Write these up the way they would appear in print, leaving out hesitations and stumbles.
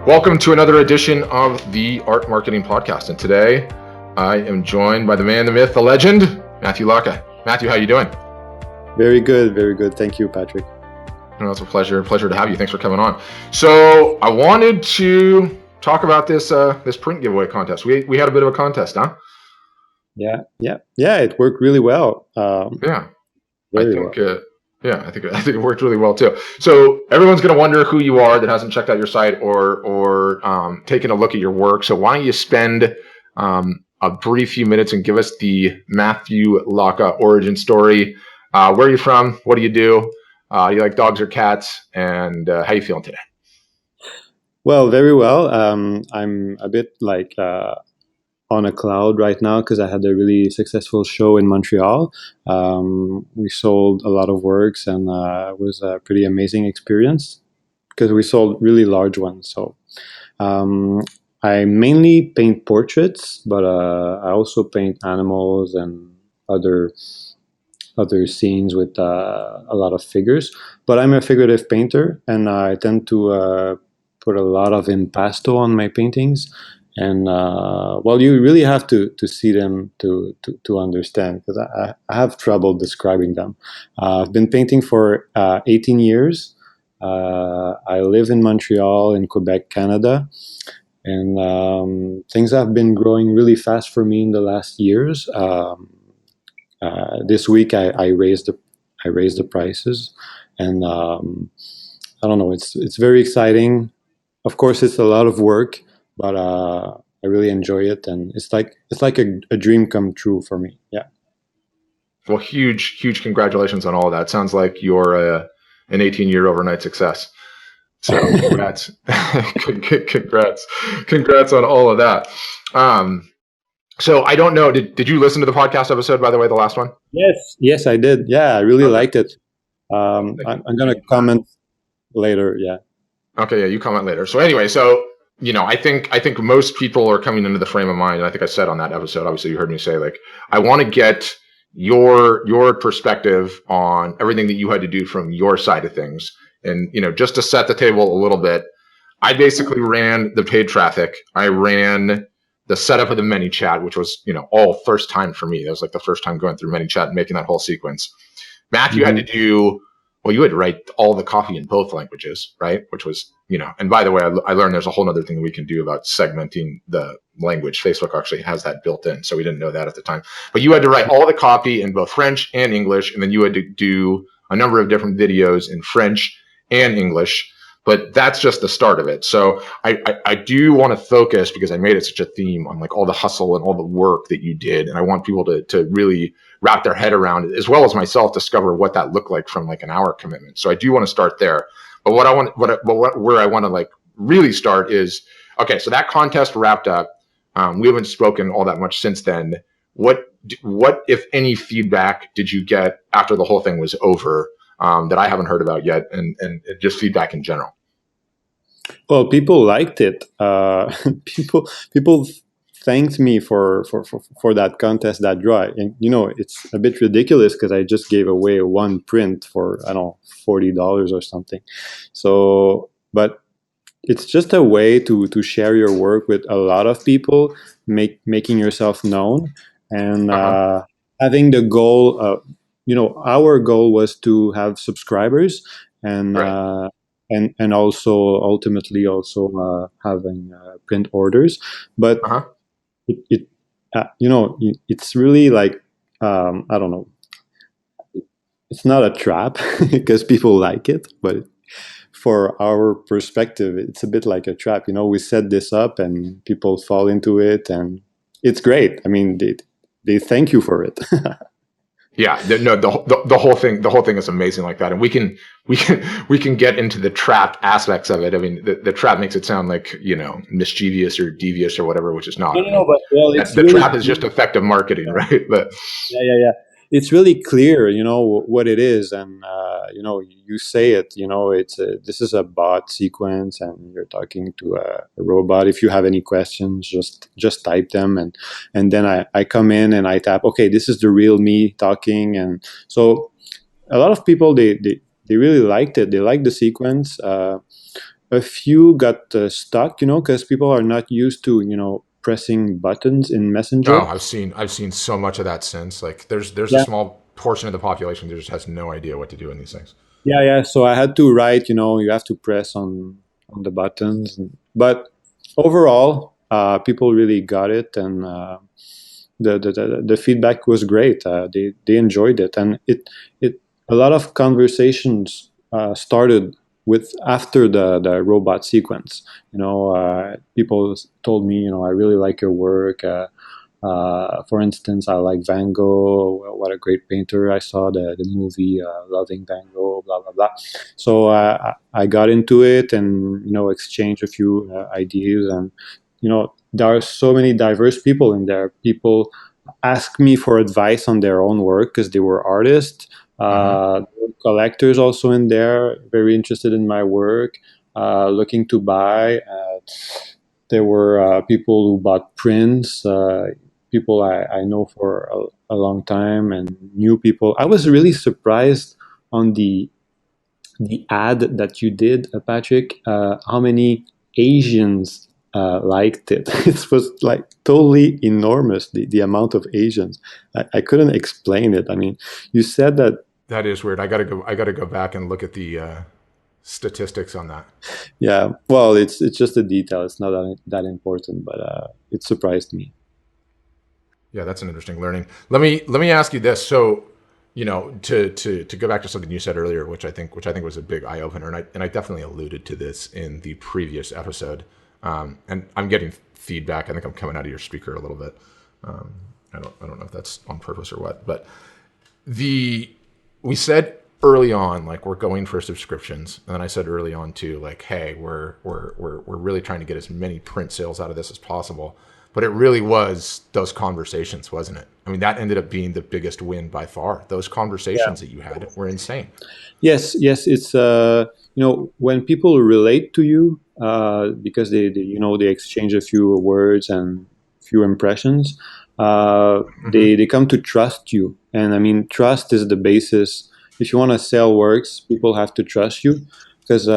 Welcome to another edition of the Art Marketing Podcast. And today I am joined by the man, the myth, the legend, Mathieu Laca. Mathieu, how you doing? Very good, very good. Thank you, Patrick. No, it's a pleasure to have you. Thanks for coming on. So I wanted to talk about this print giveaway contest. We had a bit of a contest, huh? Yeah. It worked really well. Yeah, very I think well. I think it worked really well too. So everyone's going to wonder who you are that hasn't checked out your site or taken a look at your work. So why don't you spend a brief few minutes and give us the Mathieu Laca origin story? Where are you from? What do you do? You like dogs or cats? And how you feeling today? Well, very well. I'm a bit like on a cloud right now because I had a really successful show in Montreal. We sold a lot of works, and it was a pretty amazing experience because we sold really large ones. So I mainly paint portraits, but I also paint animals and other scenes with a lot of figures. But I'm a figurative painter, and I tend to put a lot of impasto on my paintings. And well, you really have to see them to understand, because I have trouble describing them. I've been painting for 18 years. I live in Montreal, in Quebec, Canada. And things have been growing really fast for me in the last years. This week I raised the prices, and I don't know. It's very exciting. Of course, it's a lot of work, but I really enjoy it, and it's like a dream come true for me. Yeah. Well, huge congratulations on all of that. Sounds like you're an 18-year overnight success. So congrats, congrats on all of that. So I don't know. Did you listen to the podcast episode, by the way, the last one? Yes, I did. Yeah, I really liked it. I'm gonna comment later. Yeah. Okay, yeah, you comment later. So anyway, I think most people are coming into the frame of mind, and I think I said on that episode, obviously you heard me say, like, I want to get your perspective on everything that you had to do from your side of things. And, just to set the table a little bit, I basically ran the paid traffic. I ran the setup of the ManyChat, which was, all first time for me. That was like the first time going through ManyChat and making that whole sequence. Mathieu had to do, well, you had to write all the copy in both languages, right? Which was, and by the way, I learned there's a whole other thing we can do about segmenting the language. Facebook actually has that built in, so we didn't know that at the time. But you had to write all the copy in both French and English, and then you had to do a number of different videos in French and English. But that's just the start of it. So I do want to focus, because I made it such a theme, on like all the hustle and all the work that you did. And I want people to really wrap their head around it, as well as myself, discover what that looked like from like an hour commitment. So I do want to start there. But where I want to like really start is, okay, so that contest wrapped up. We haven't spoken all that much since then. What, if any, feedback did you get after the whole thing was over that I haven't heard about yet, and just feedback in general? Well, people liked it. People thanked me for that contest, that draw. And it's a bit ridiculous because I just gave away one print for, I don't know, $40 or something. So, but it's just a way to share your work with a lot of people, making yourself known, and having the goal. Our goal was to have subscribers, and Right. and also ultimately also having print orders. But it's really like, I don't know. It's not a trap because people like it, but for our perspective, it's a bit like a trap. We set this up and people fall into it, and it's great. I mean, they thank you for it. Yeah, the whole thing is amazing like that, and we can get into the trap aspects of it. I mean, the trap makes it sound like mischievous or devious or whatever, which is not. I No, mean, but well, it's the really trap is just effective marketing, right? But yeah. It's really clear, what it is, and you say it. This is a bot sequence, and you're talking to a robot. If you have any questions, just type them, and then I come in and I tap. Okay, this is the real me talking, and so a lot of people they really liked it. They liked the sequence. a few got stuck, because people are not used to pressing buttons in Messenger. Oh, I've seen so much of that since. Like there's a Yeah, small portion of the population that just has no idea what to do in these things. yeah. So I had to write, you have to press on the buttons, but overall, people really got it, and the feedback was great. They enjoyed it, and it a lot of conversations started with after the robot sequence. People told me, I really like your work. For instance, I like Van Gogh. What a great painter! I saw the movie Loving Van Gogh. Blah blah blah. So I got into it, and exchanged a few ideas, and there are so many diverse people in there. People ask me for advice on their own work because they were artists. Hmm. Collectors also in there, very interested in my work, looking to buy. There were people who bought prints, people I know for a long time, and new people. I was really surprised on the ad that you did, Patrick, how many Asians liked it. It was like totally enormous, the amount of Asians. I couldn't explain it. I mean, you said that, That is weird. I gotta go back and look at the statistics on that. yeah, well, it's just a detail. It's not that important, but it surprised me. Yeah, that's an interesting learning. Let me ask you this. So, to go back to something you said earlier, which I think was a big eye opener, and I definitely alluded to this in the previous episode. And I'm getting feedback. I think I'm coming out of your speaker a little bit. Um, I don't know if that's on purpose or what, but the we said early on like we're going for subscriptions, and then I said early on too like, hey, we're really trying to get as many print sales out of this as possible. But it really was those conversations, wasn't it? I mean, that ended up being the biggest win by far. Those Yeah. conversations that you had were insane. Yes, yes. It's when people relate to you because they exchange a few words and few impressions. Hmm. They come to trust you, and I mean, trust is the basis. If you want to sell works, people have to trust you because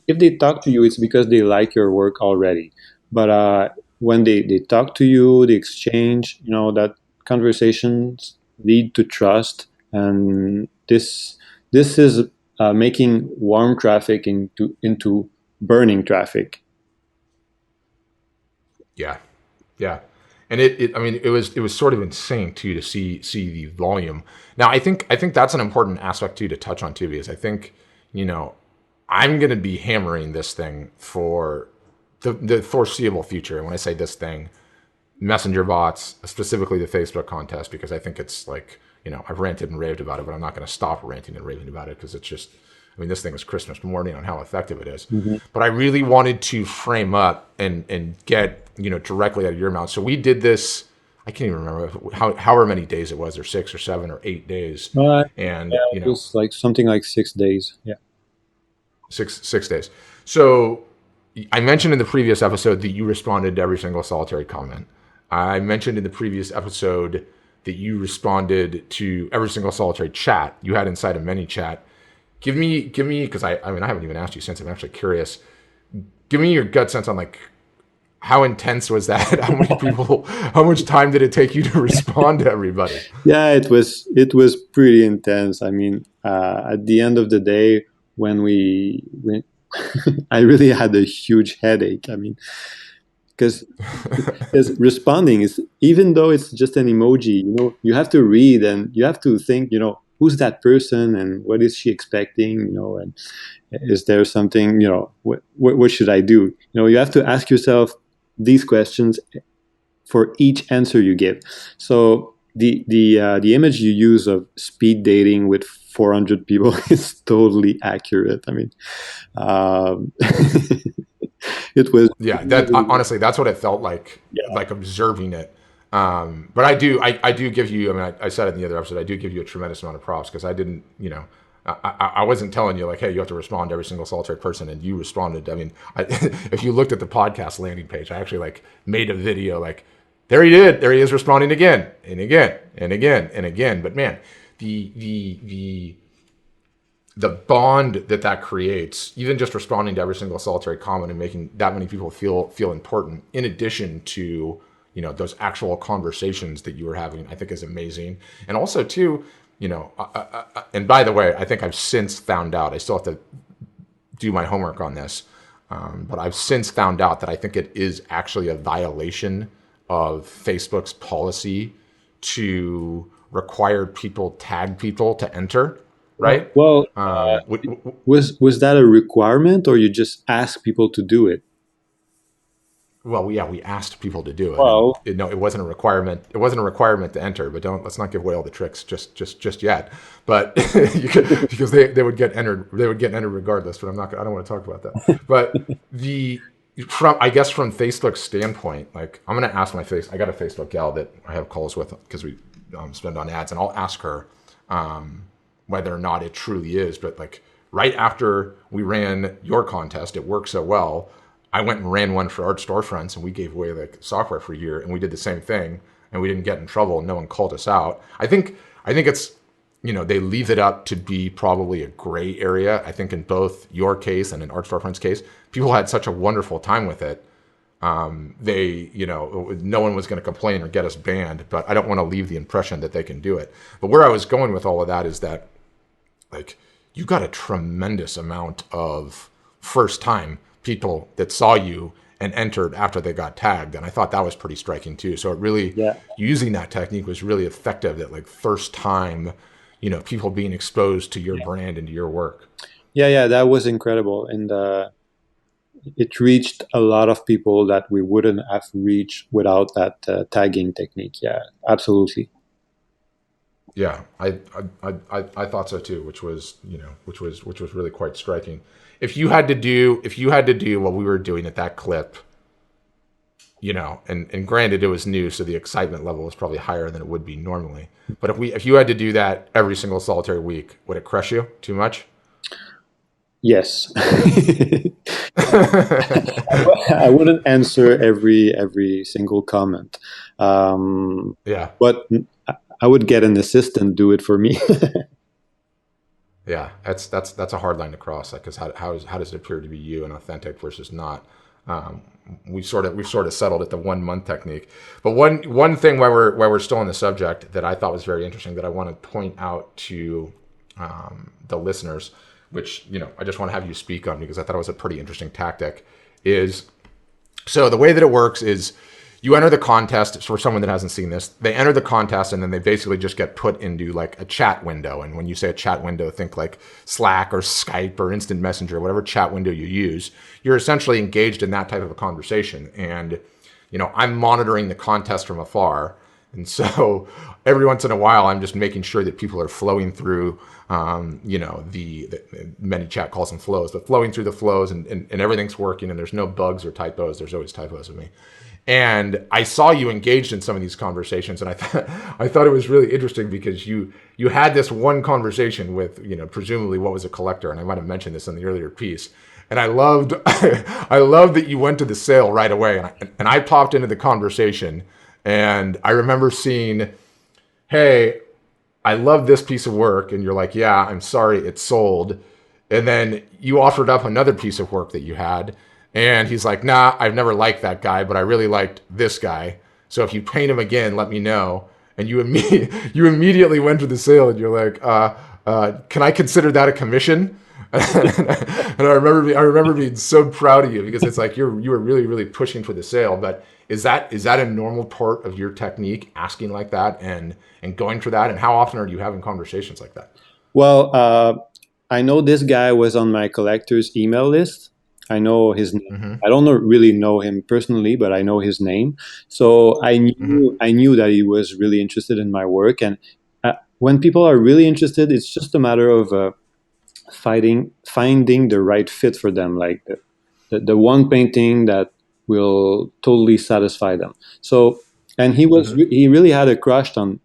if they talk to you, it's because they like your work already. But when they talk to you, they exchange. That conversations lead to trust, and this is making warm traffic into burning traffic. Yeah, yeah, and I mean, it was sort of insane too to see the volume. Now, I think that's an important aspect too to touch on too, because I think you know I'm going to be hammering this thing for the foreseeable future. And when I say this thing, messenger bots, specifically the Facebook contest, because I think it's like, I've ranted and raved about it, but I'm not going to stop ranting and raving about it because it's just, I mean, this thing is Christmas morning on how effective it is. Mm-hmm. But I really wanted to frame up and get, directly out of your mouth. So we did this, I can't even remember however many days it was, or 6 or 7 or 8 days. Yeah, And, it was like something like 6 days. Yeah. six days. So I mentioned in the previous episode that you responded to every single solitary comment. I mentioned in the previous episode that you responded to every single solitary chat you had inside of ManyChat. Give me, because I mean, I haven't even asked you since. I'm actually curious. Give me your gut sense on like how intense was that? How many people? How much time did it take you to respond to everybody? Yeah, it was pretty intense. I mean, at the end of the day, when I really had a huge headache. I mean, because responding is, even though it's just an emoji, you have to read and you have to think, who's that person and what is she expecting, and is there something, what should I do? You have to ask yourself these questions for each answer you give. So the image you use of speed dating with 400 people is totally accurate. I mean, um, it was Yeah, that really, honestly, that's what it felt yeah, like observing it. But I do give you. I mean, I said it in the other episode. I do give you a tremendous amount of props because I didn't, I wasn't telling you like, hey, you have to respond to every single solitary person, and you responded. I mean, if you looked at the podcast landing page, I actually like made a video like, there he is responding again and again and again and again. But man, the the bond that creates, even just responding to every single solitary comment and making that many people feel important, in addition to those actual conversations that you were having, I think is amazing. And also too, and by the way, I think I've since found out. I still have to do my homework on this, but I've since found out that I think it is actually a violation of Facebook's policy to require tag people to enter, right? Well, Would, was that a requirement, or you just ask people to do it? well, yeah, we asked people to do it, and Well, no, it wasn't a requirement. It wasn't a requirement to enter. But let's not give away all the tricks just yet. But because they would get entered, regardless. But I don't want to talk about that. But I guess from Facebook's standpoint, like I'm gonna ask I got a Facebook gal that I have calls with because we spend on ads, and I'll ask her whether or not it truly is. But like right after we ran your contest, it worked so well. I went and ran one for art storefronts, and we gave away like software for a year, and we did the same thing, and we didn't get in trouble, and no one called us out. I think it's they leave it up to be probably a gray area. I think in both your case and in art storefronts case, people had such a wonderful time with it. No one was going to complain or get us banned, but I don't want to leave the impression that they can do it. But where I was going with all of that is that like you got a tremendous amount of first time people that saw you and entered after they got tagged, and I thought that was pretty striking too. So it really, yeah, using that technique was really effective at like first time people being exposed to your brand and to your work. yeah, that was incredible, and it reached a lot of people that we wouldn't have reached without that tagging technique. Yeah, absolutely. Yeah, I thought so too, which was really quite striking. If you had to do what we were doing at that clip, and granted it was new, so the excitement level was probably higher than it would be normally. But if you had to do that every single solitary week, would it crush you too much? Yes. I wouldn't answer every single comment, Yeah, but I would get an assistant do it for me. yeah, that's a hard line to cross. Like, because how does it appear to be you and authentic versus not? Um, we've sort of settled at the 1 month technique. But one thing while we're still on the subject that I thought was very interesting that I want to point out to the listeners, which I just want to have you speak on because I thought it was a pretty interesting tactic, is so the way that it works is you enter the contest. For someone that hasn't seen this, they enter the contest and then they basically just get put into like a chat window. And when you say a chat window, think like Slack or Skype or Instant Messenger, whatever chat window you use. You're essentially engaged in that type of a conversation. And I'm monitoring the contest from afar. And so every once in a while, I'm just making sure that people are flowing through, the ManyChat calls them flows, but flowing through the flows and everything's working and there's no bugs or typos. There's always typos with me. And I saw you engaged in some of these conversations, and I thought it was really interesting because you had this one conversation with presumably what was a collector, and I might have mentioned this in the earlier piece. And I loved I loved that you went to the sale right away, and I popped into the conversation, and I remember seeing, hey, I love this piece of work, and you're like, yeah, I'm sorry, it's sold. And then you offered up another piece of work that you had, and he's like, nah, I've never liked that guy, but I really liked this guy. So if you paint him again, let me know. And you immediately went to the sale, and you're like, can I consider that a commission? And I remember being so proud of you because it's like you were really really pushing for the sale. But is that a normal part of your technique, asking like that and going for that? And how often are you having conversations like that? Well, I know this guy was on my collector's email list. I know his name. Mm-hmm. I don't really know him personally, but I know his name. So I Mm-hmm. knew that he was really interested in my work. And when people are really interested, it's just a matter of finding the right fit for them, like the one painting that will totally satisfy them. So, and Mm-hmm. he really had a crush on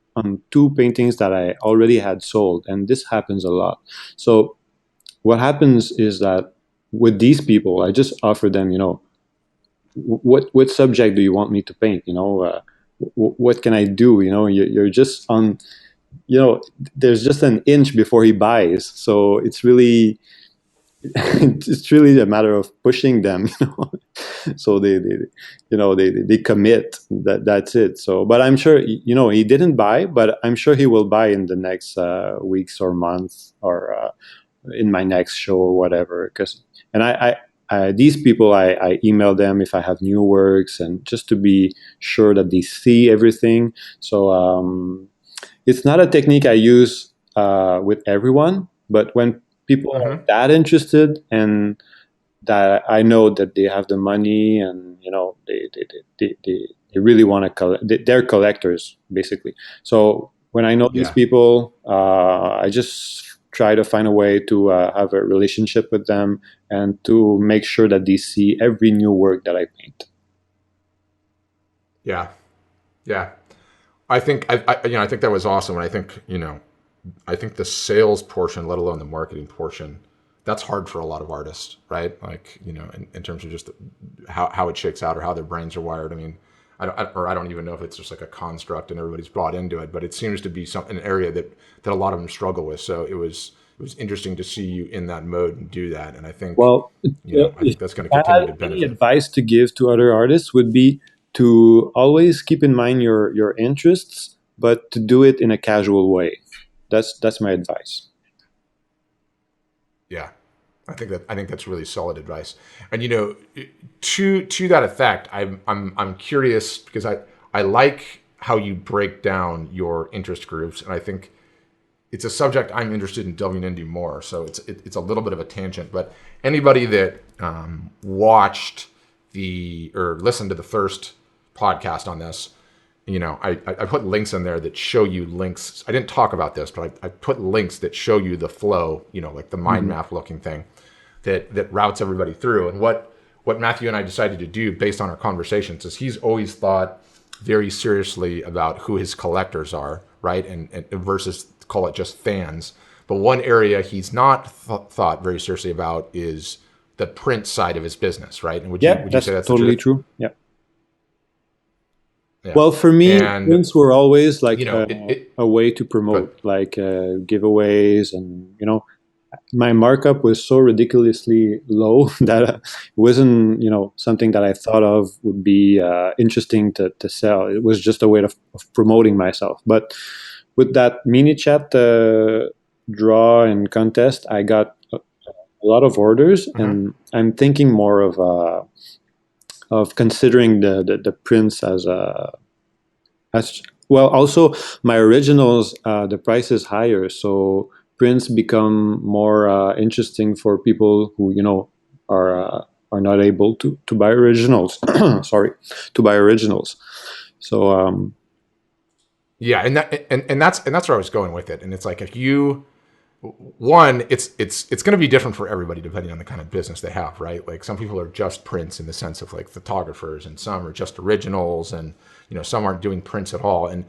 two paintings that I already had sold, and this happens a lot. So what happens is that with these people, I just offer them, what subject do you want me to paint? What can I do? You're just on. there's just an inch before he buys. So it's really it's really a matter of pushing them, so they commit. That's it. So, but I'm sure he didn't buy, but I'm sure he will buy in the next weeks or months, or in my next show or whatever. Because and these people, I email them if I have new works, and just to be sure that they see everything. So it's not a technique I use with everyone, but when people are Mm-hmm. that interested, and that I know that they have the money, and they really want to collect. They're collectors basically. So when I know these Yeah. people, I just try to find a way to have a relationship with them, and to make sure that they see every new work that I paint. Yeah. Yeah. I think that was awesome. And I think, I think the sales portion, let alone the marketing portion, that's hard for a lot of artists, right? Like, in terms of just how it shakes out or how their brains are wired. I mean, I don't even know if it's just like a construct and everybody's bought into it, but it seems to be an area that a lot of them struggle with. So it was interesting to see you in that mode and do that. And I think, Well, I if think that's going to I continue had to any benefit. advice to give to other artists, would be to always keep in mind your interests, but to do it in a casual way. That's my advice. Yeah. I think that's really solid advice. And to that effect, I'm curious because I like how you break down your interest groups, and I think it's a subject I'm interested in delving into more. So it's a little bit of a tangent, but anybody that watched or listened to the first podcast on this, I put links in there that show you links. I didn't talk about this, but I put links that show you the flow, like the mind Mhm. map looking thing that routes everybody through. And what Matthew and I decided to do based on our conversations is he's always thought very seriously about who his collectors are, right? And versus call it just fans. But one area he's not thought very seriously about is the print side of his business, right? And would you Yeah, would you say that's that's the totally truth? true. Yeah. Yeah. Well, for me, And prints were always like it a way to but promote, like giveaways, and my markup was so ridiculously low that it wasn't, something that I thought of would be interesting to sell. It was just a way of promoting myself. But with that ManyChat draw and contest, I got a lot of orders, mhm. and I'm thinking more of considering the prints as a as well. Also, my originals, the price is higher, so prints become more interesting for people who are not able to buy originals. Sorry, to buy originals. So Yeah, and that's where I was going with it. And it's like if you one, it's going to be different for everybody depending on the kind of business they have, right? Like some people are just prints in the sense of like photographers, and some are just originals, and some aren't doing prints at all. And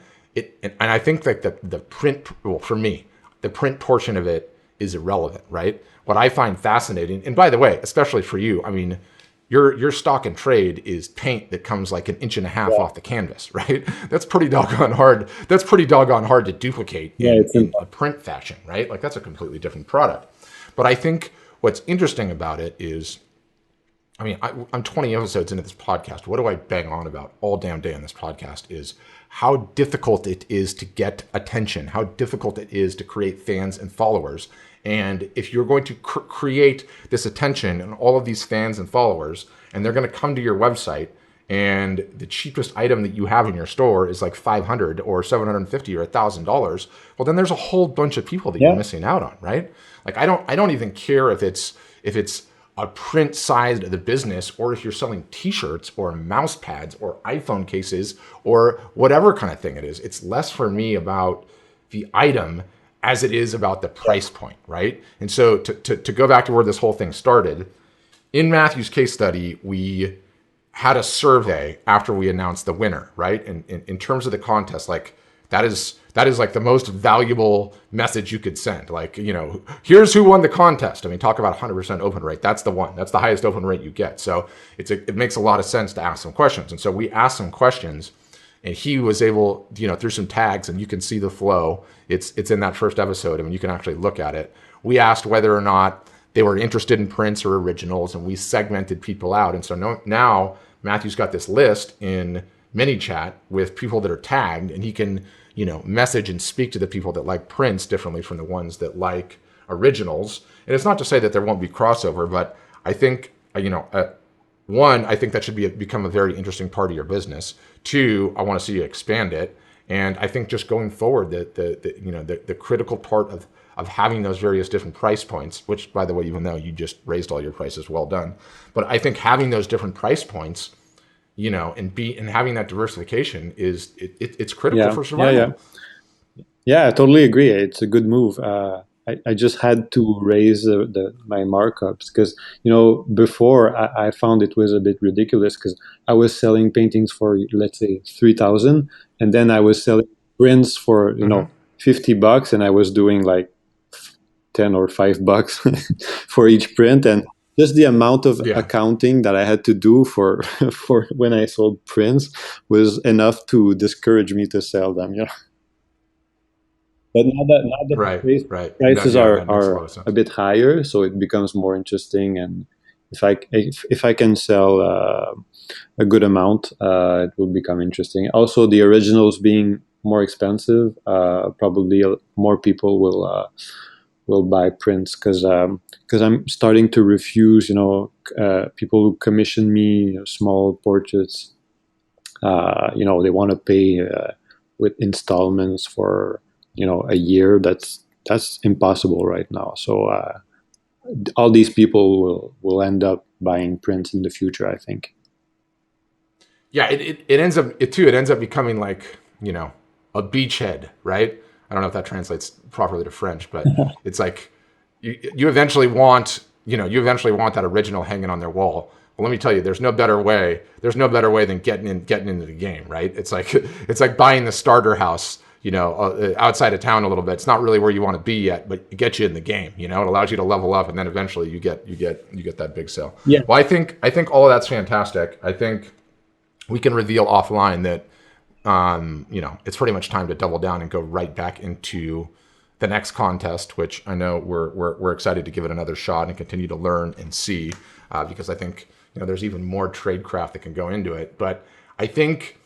I think like the print, well, for me, the print portion of it is irrelevant, right? What I find fascinating, and by the way, especially for you, I mean, your stock and trade is paint that comes like an inch and a half yeah, off the canvas, right? That's pretty doggone hard. That's pretty doggone hard to duplicate yeah, in it's in a print fashion, right? Like that's a completely different product. But I think what's interesting about it is, I mean, I'm 20 episodes into this podcast. What do I bang on about all damn day on this podcast is how difficult it is to get attention, how difficult it is to create fans and followers. And if you're going to create this attention and all of these fans and followers, and they're going to come to your website, and the cheapest item that you have in your store is like 500 or 750 or $1,000, well, then there's a whole bunch of people that you're yeah, missing out on, right? Like I don't even care if it's a print side of the business, or if you're selling t-shirts or mouse pads or iPhone cases or whatever kind of thing it is. It's less for me about the item as it is about the yeah, price point, right? And so to go back to where this whole thing started, in Matthew's case study, we had a survey after we announced the winner, right? And in terms of the contest, like that is like the most valuable message you could send. Like, here's who won the contest. I mean, talk about 100% open rate. That's the one. That's the highest open rate you get. So it makes a lot of sense to ask some questions. And so we asked some questions, and he was able, through some tags, and you can see the flow. It's in that first episode. I mean, you can actually look at it. We asked whether or not they were interested in prints or originals, and we segmented people out. And so now Matthew's got this list in ManyChat with people that are tagged, and he can, message and speak to the people that like prints differently from the ones that like originals. And it's not to say that there won't be crossover, but I think, one, I think that should become a very interesting part of your business. Two, I want to see you expand it. And I think just going forward, the critical part of having those various different price points, which, by the way, even though you just raised all your prices, well done. But I think having those different price points, and having that diversification it's critical Yeah, for yeah, survival. yeah. Yeah, I totally agree. It's a good move. I just had to raise my markups because, before I found it was a bit ridiculous because I was selling paintings for, let's say, 3,000, and then I was selling prints for, Mm-hmm. $50, and I was doing like 10 or $5 for each print. And just the amount of Yeah. accounting that I had to do for for when I sold prints was enough to discourage me to sell them. But now that the Right. Right. prices That makes a lot are of a sense. bit higher, so it becomes more interesting. And if I can sell a good amount, it will become interesting. Also, the originals being more expensive, probably more people will buy prints because I'm starting to refuse, people who commission me small portraits. They want to pay with installments for a year. That's impossible right now. So all these people will end up buying prints in the future, I think. Yeah, it ends up it ends up becoming like, a beachhead, right? I don't know if that translates properly to French, but it's like you eventually want, that original hanging on their wall. Well, let me tell you, there's no better way. There's no better way than getting into the game, right? It's like it's like buying the starter house, outside of town a little bit. It's not really where you want to be yet, but it gets you in the game. It allows you to level up, and then eventually you get that big sale. Yeah, Well, I think all of that's fantastic. I think we can reveal offline that it's pretty much time to double down and go right back into the next contest, which I know we're excited to give it another shot and continue to learn and see, because I think there's even more tradecraft that can go into it. But I think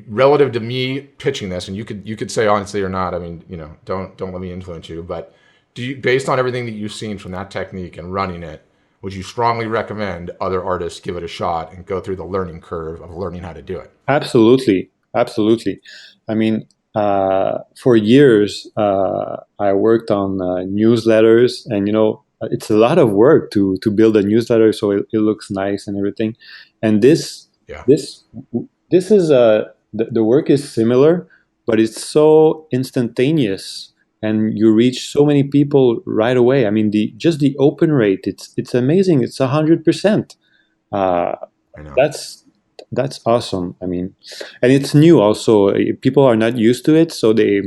relative to me pitching this, and you could say honestly or not. I mean, don't let me influence you, but based on everything that you've seen from that technique and running it, would you strongly recommend other artists give it a shot and go through the learning curve of learning how to do it? absolutely, absolutely. I mean, for years, I worked on newsletters, and it's a lot of work to build a newsletter so it looks nice and everything. And Yeah, this this is the work is similar, but it's so instantaneous, and you reach so many people right away. I mean, the open rate, it's amazing. It's 100%. Uh, I know. that's that's awesome. I mean, and it's new also. People are not used to it, so they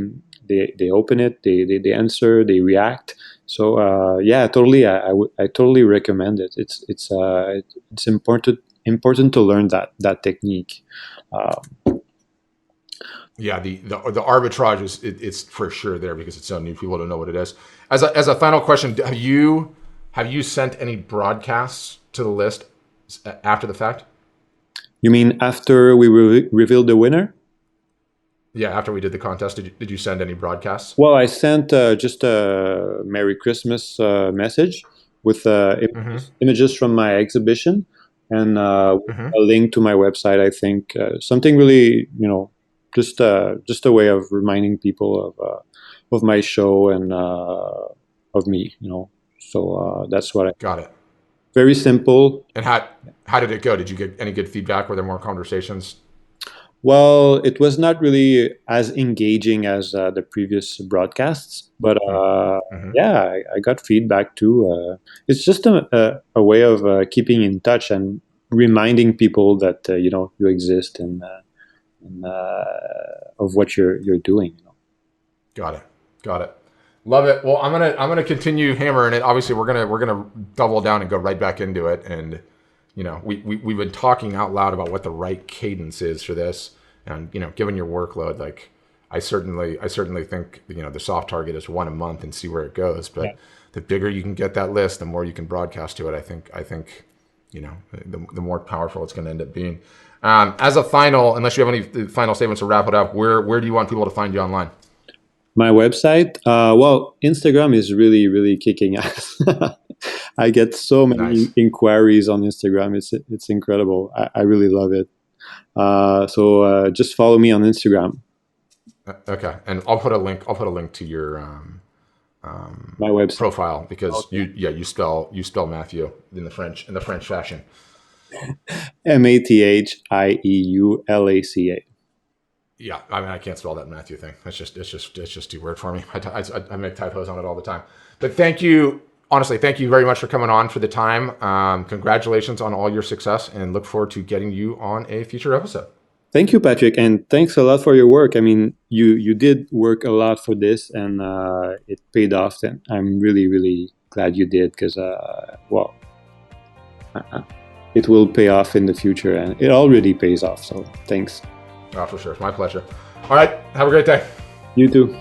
open it, they answer, they react. So yeah, totally. I totally recommend it. It's important to learn that technique. Uh, Yeah, the arbitrage it's for sure there because it's so new. People don't know what it is. As a final question, have you sent any broadcasts to the list after the fact? you mean after we revealed the winner? Yeah, after we did the contest, did you send any broadcasts? Well, I sent just a Merry Christmas message with Mm-hmm. images from my exhibition and Mm-hmm. a link to my website. I think something really, just a way of reminding people of my show and of me. So that's what I. Got it. Very simple. And how did it go? Did you get any good feedback? Were there more conversations? Well, it was not really as engaging as the previous broadcasts, but Mm-hmm. yeah, I got feedback too. It's just a way of keeping in touch and reminding people that you exist and of what you're doing. Got it. Got it. Love it. Well, I'm gonna continue hammering it. Obviously, we're gonna double down and go right back into it, and we've been talking out loud about what the right cadence is for this, and given your workload, like I certainly think the soft target is one a month and see where it goes. But the bigger you can get that list, the more you can broadcast to it. I think the more powerful it's going to end up being. As a final, unless you have any final statements to wrap it up, where do you want people to find you online? My website, well, Instagram is really, really kicking ass. I get so many Nice. inquiries on Instagram. It's incredible. I really love it. So just follow me on Instagram. Okay, and I'll put a link to your My website profile, because you spell Mathieu in the French fashion. Mathieu Laca. Yeah, I mean, I can't spell that Matthew thing. It's just too weird for me. I make typos on it all the time. But thank you, honestly, thank you very much for coming on for the time. Congratulations on all your success, and look forward to getting you on a future episode. Thank you, Patrick, and thanks a lot for your work. I mean, you did work a lot for this, and it paid off. And I'm really, really glad you did, because well, it will pay off in the future, and it already pays off. So thanks. Oh, for sure. It's my pleasure. All right. Have a great day. You too.